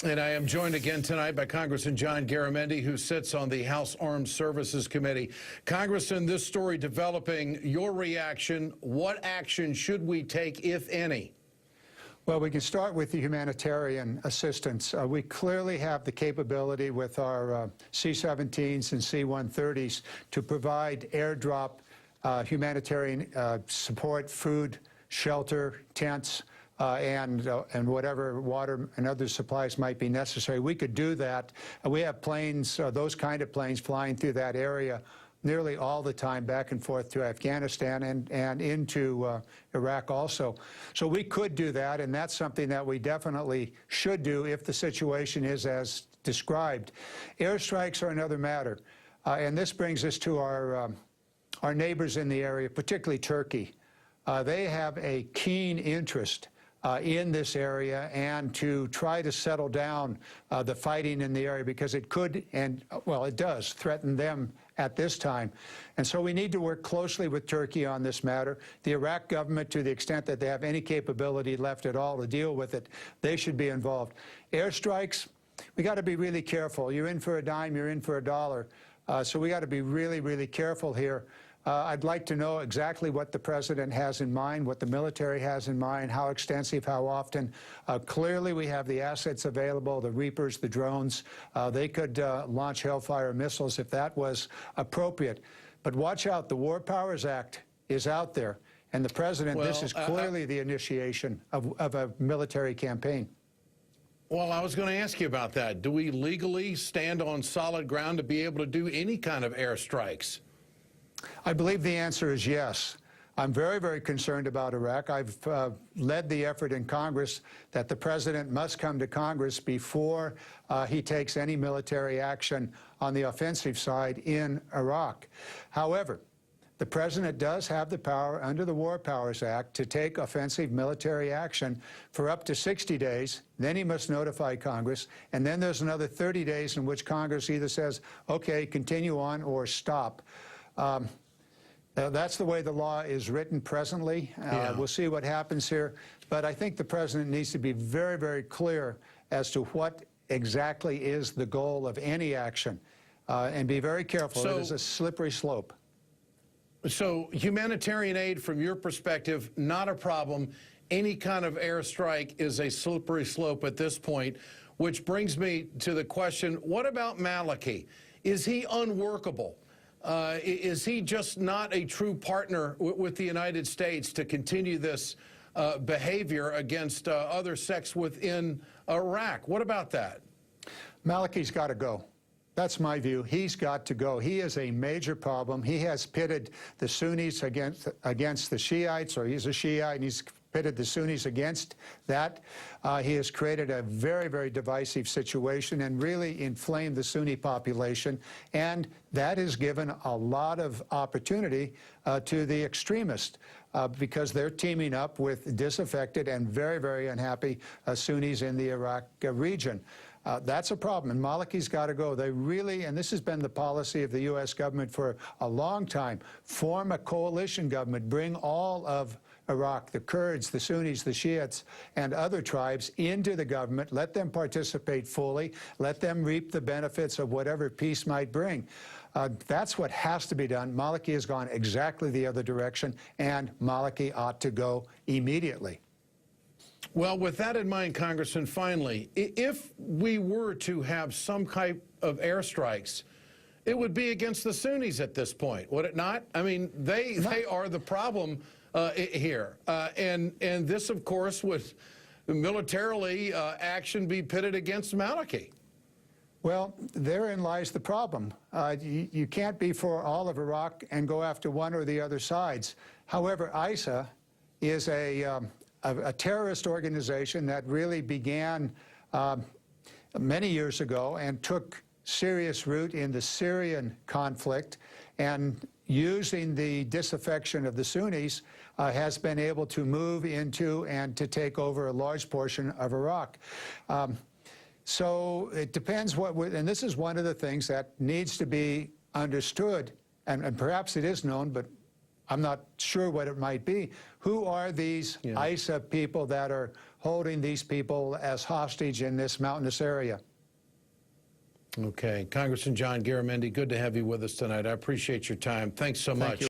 And I am joined again tonight by Congressman John Garamendi, who sits on the House Armed Services Committee. Congressman, this story developing, your reaction, what action should we take, if any? Well, we can start with the humanitarian assistance. We clearly have the capability with our C-17s and C-130s to provide airdrop humanitarian support, food, shelter, tents, and whatever water and other supplies might be necessary. We could do that. We have planes, those kind of planes, flying through that area nearly all the time, back and forth to Afghanistan and into Iraq also. So we could do that, and that's something that we definitely should do if the situation is as described. Airstrikes are another matter, and this brings us to our neighbors in the area, particularly Turkey. They have a keen interest in this area and to try to settle down the fighting in the area, because it could, and well, it does threaten them at this time. And so we need to work closely with Turkey on this matter. The Iraq government, to the extent that they have any capability left at all to deal with it, they should be involved. Airstrikes, we got to be really careful. You're in for a dime, you're in for a dollar. So we got to be really, really careful here. I'd like to know exactly what the president has in mind, what the military has in mind, how extensive, how often. Clearly, we have the assets available, the Reapers, the drones. They could launch Hellfire missiles if that was appropriate. But watch out, the War Powers Act is out there. And the president, this is clearly the initiation of a military campaign. Well, I was going to ask you about that. Do we legally stand on solid ground to be able to do any kind of airstrikes? I believe the answer is yes. I'm very, very concerned about Iraq. I've led the effort in Congress that the president must come to Congress before he takes any military action on the offensive side in Iraq. However, the president does have the power under the War Powers Act to take offensive military action for up to 60 days. Then he must notify Congress. And then there's another 30 days in which Congress either says, okay, continue on, or stop. That's the way the law is written presently. We'll see what happens here. But I think the president needs to be very, very clear as to what exactly is the goal of any action, and be very careful. It is a slippery slope. So humanitarian aid, from your perspective, not a problem. Any kind of airstrike is a slippery slope at this point, which brings me to the question, what about Maliki? Is he unworkable? Is he just not a true partner with the United States to continue this behavior against other sects within Iraq? What about that? Maliki's got to go. That's my view. He's got to go. He is a major problem. He has pitted the Sunnis against the Shiites, or he's a Shiite, and he's pitted the Sunnis against that. He has created a very, very divisive situation and really inflamed the Sunni population, and that has given a lot of opportunity to the extremists because they're teaming up with disaffected and very, very unhappy Sunnis in the Iraq region. That's a problem, and Maliki's got to go. They really, and this has been the policy of the U.S. government for a long time, form a coalition government, bring all of Iraq, the Kurds, the Sunnis, the Shiites, and other tribes into the government, let them participate fully, let them reap the benefits of whatever peace might bring. That's what has to be done. Maliki has gone exactly the other direction, and Maliki ought to go immediately. Well, with that in mind, Congressman, finally, if we were to have some type of airstrikes, it would be against the Sunnis at this point, would it not? I mean, they are the problem here. And this, of course, would militarily action be pitted against Maliki. Well, therein lies the problem. You can't be for all of Iraq and go after one or the other sides. However, ISA is a terrorist organization that really began many years ago and took serious root in the Syrian conflict, and using the disaffection of the Sunnis has been able to move into and to take over a large portion of Iraq. So it depends and this is one of the things that needs to be understood, and perhaps it is known, but I'm not sure what it might be. Who are these ISA people that are holding these people as hostage in this mountainous area. Okay. Congressman John Garamendi, good to have you with us tonight. I appreciate your time. Thanks so much. Thank you.